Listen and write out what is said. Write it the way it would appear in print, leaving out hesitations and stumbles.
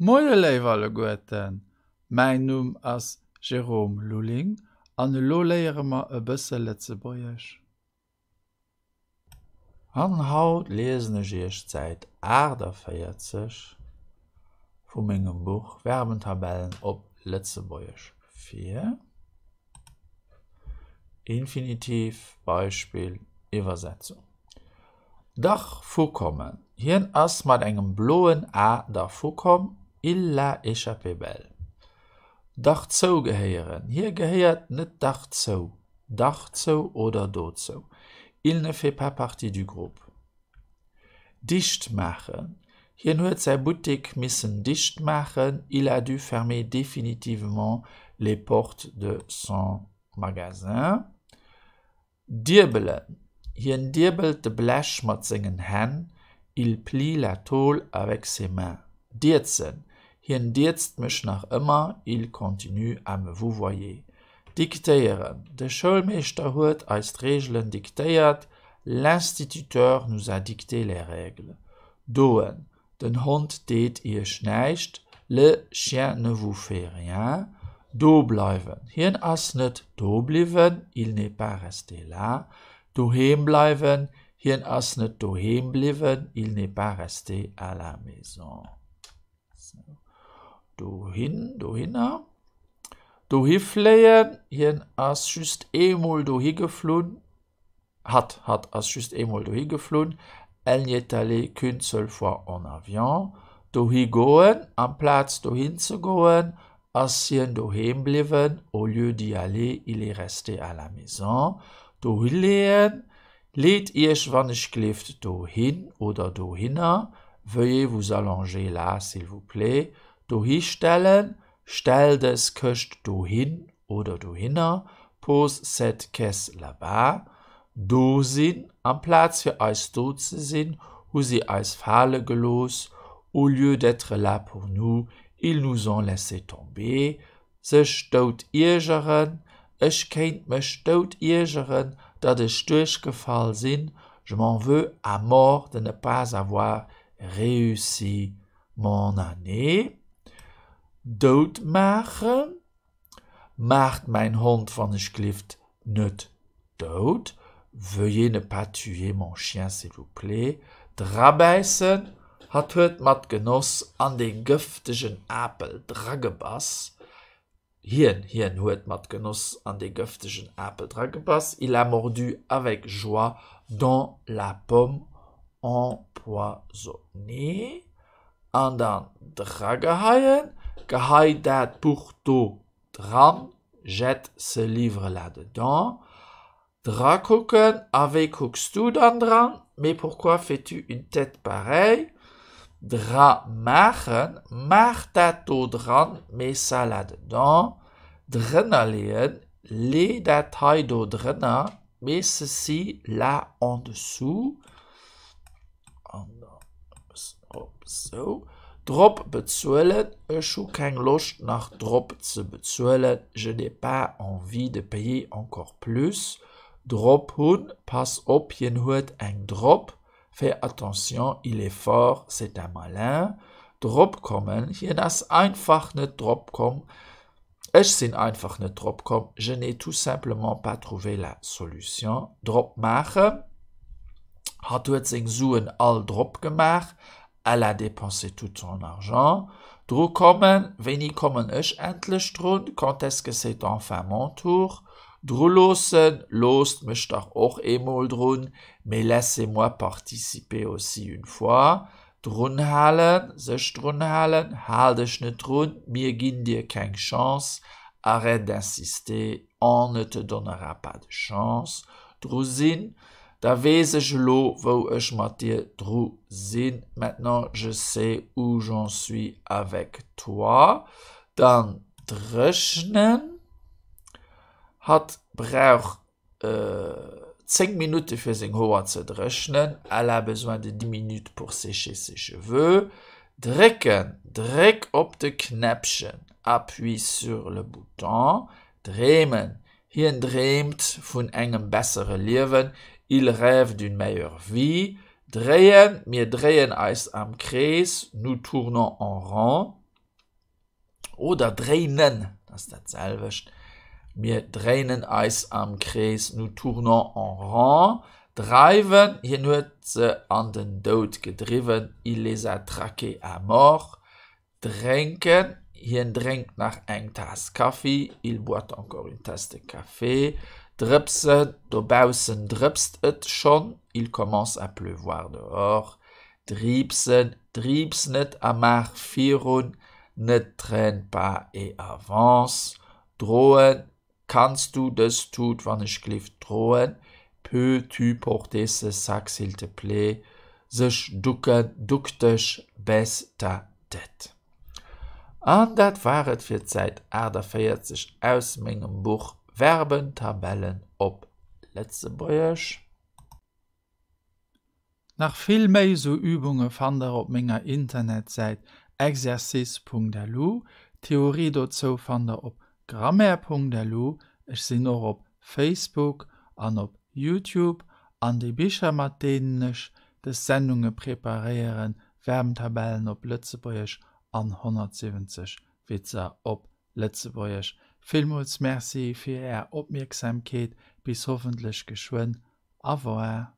Moje leiwale Goeten, mein Numm ass Jerome Luling, an lo léiere ma e bësse Letzebäierch. An haut lesene ich seit 48 vum engem Buch Verbentabellen op Letzebäierch 4. Infinitiv, Beispiel, Übersetzung. Dach vorkommen. Hien ass mat engem bloen A da vorkom, il l'a échappé belle. Dach zo geheieren. Hier geheiert net Dach zo. Dach zo oder do zo. Il ne fait pas partie du groupe. Dicht machen. Hien huet sei Boutique missen dicht machen. Il a dû fermer définitivement les portes de son magasin. Dirbelen. Hien dirbelt de Blech mat singen Hän. Il plie la tôle avec ses mains. Dirzen. Hien dirzt mech nach immer. Il continue à me vouvoyer. Diktéieren. De Schulmeester huet als Regeln diktéiert. L'instituteur nous a dicté les règles. Doen. Den Hund deet ihr schneicht. Le chien ne vous fait rien. Do bleiwen. Hien ass net do bliwen. Il n'est pas resté là. Doheem bleiwen. Hien ass net doheem bliwen. Il n'est pas resté à la maison. So. Dohinner. Dohifleien. Hien ass just emol dohi geflohen. Hat ass just emol dohi geflohen. Elle n'y est allée qu'une seule fois en avion. Dohi goen. Am Platz dohin zu goen. Ass hien doheem bliwen. Au lieu d'y aller, il est resté à la maison. Dohileen. Lädt ihr wann ich kleft dohin oder dohinner. Veuillez vous allonger là, s'il vous plaît. Dohistellen. Stell des köcht dohin oder dohinner. Pose cette caisse là-bas. Dosinn. Am Platz für eis do zu sinn. Hu sie eis falle gelos. Au lieu d'être là pour nous, ils nous ont laissé tomber. Se stout irgeren. Ich kennt me stout irgeren, dat ich durchgefallen sinn. Je m'en veux à mort de ne pas avoir réussi mon année. Dood machen. Macht mein Hund van ich klift nut dood. Veuillez ne pas tuer mon chien, s'il vous plaît. Drabeißen. Hat huet mat Genoss an den giftigen Apel dragebass. Hien huet mat Genoss an den giftigen Apel dragebass. Il a mordu avec joie dans la pomme empoisonnée. An dan dragehaien. Gehai dat Buch do dran. Jette ce livre là-dedans. Dra gucken. Avec guckst du dann dran? Mais pourquoi fais-tu une tête pareille? Dra machen, mach dat do dran, mets ça là-dedans. Drinner lehen, lee dat hai do drinner, mets ceci là en dessous. So. Drop bezuelen, ich habe keine Lust nach Drop zu bezuelen. Je n'ai pas envie de payer encore plus. Drop hun, pass op, jen huet eng Drop. Fais attention, il est fort, c'est un malin. Drop kommen, hier das einfach nicht Drop kommen. Ich sind einfach nicht Drop kommen. Je n'ai tout simplement pas trouvé la solution. Drop machen. Hat huet sing Suen all Drop gemacht. Elle a dépensé tout son argent. Dro kommen, wenig kommen ich endlich drun. Quand est-ce que c'est enfin mon tour? Dro losen, lost mich doch auch emol drun. Mais laissez-moi participer aussi une fois. Drunhalen, sich drunhalen, hal dich nicht drun, mir gin dir keine Chance. Arrête d'insister, on ne te donnera pas de chance. Drusin, da weiß ich lo, wo ich mit dir dru sin. Maintenant, je sais où j'en suis avec toi. Dann drechnen. Hat braucht 5 Minuten für sein Haar zu drechnen. Elle a besoin de 10 minutes pour sécher ses cheveux. Drecken. Dreck op de Knäpchen. Appuie sur le bouton. Dreamen. Hier dreamt von einem besseren Leben. Il rêve d'une meilleure vie. Drehen. Wir drehen uns am Kreis. Nous tournons en rond. Oder drehen, das ist dasselbe. Wir drehen uns am Kreis, nous tournons en rond. Driven, hier nur sie an den Tod gedriven, il les a traqués à mort. Trinken, hier trinkt nach ein Tasse Kaffee, il boit encore une tasse de café. Dripsen, dobausen dripst et schon, il commence à pleuvoir dehors. Driepsen, driepsnet amar firun, ne traîne pas et avance. Drohen, kannst du das tut, wann ich kliff drohen. Peux-tu porter ce sac s'il te plaît? Sich ducken, duck dich, baisse ta tête. Und das waret für Zeit 48 aus meinem Buch Verbentabellen op Letzebäuersch. Nach viel méi so Übungen fand op ménger Internetseite exercice.delu, Theorie dazu fand op grammaire.delu, ich sinn noch op Facebook an op YouTube, an die Bücher mat denen ich des Sendungen preparieren, Verbentabellen op Letzebäuersch an 170 Witzer op Letzebäuersch. Vielmals merci für Ihre Aufmerksamkeit, bis hoffentlich geschwind. Au revoir.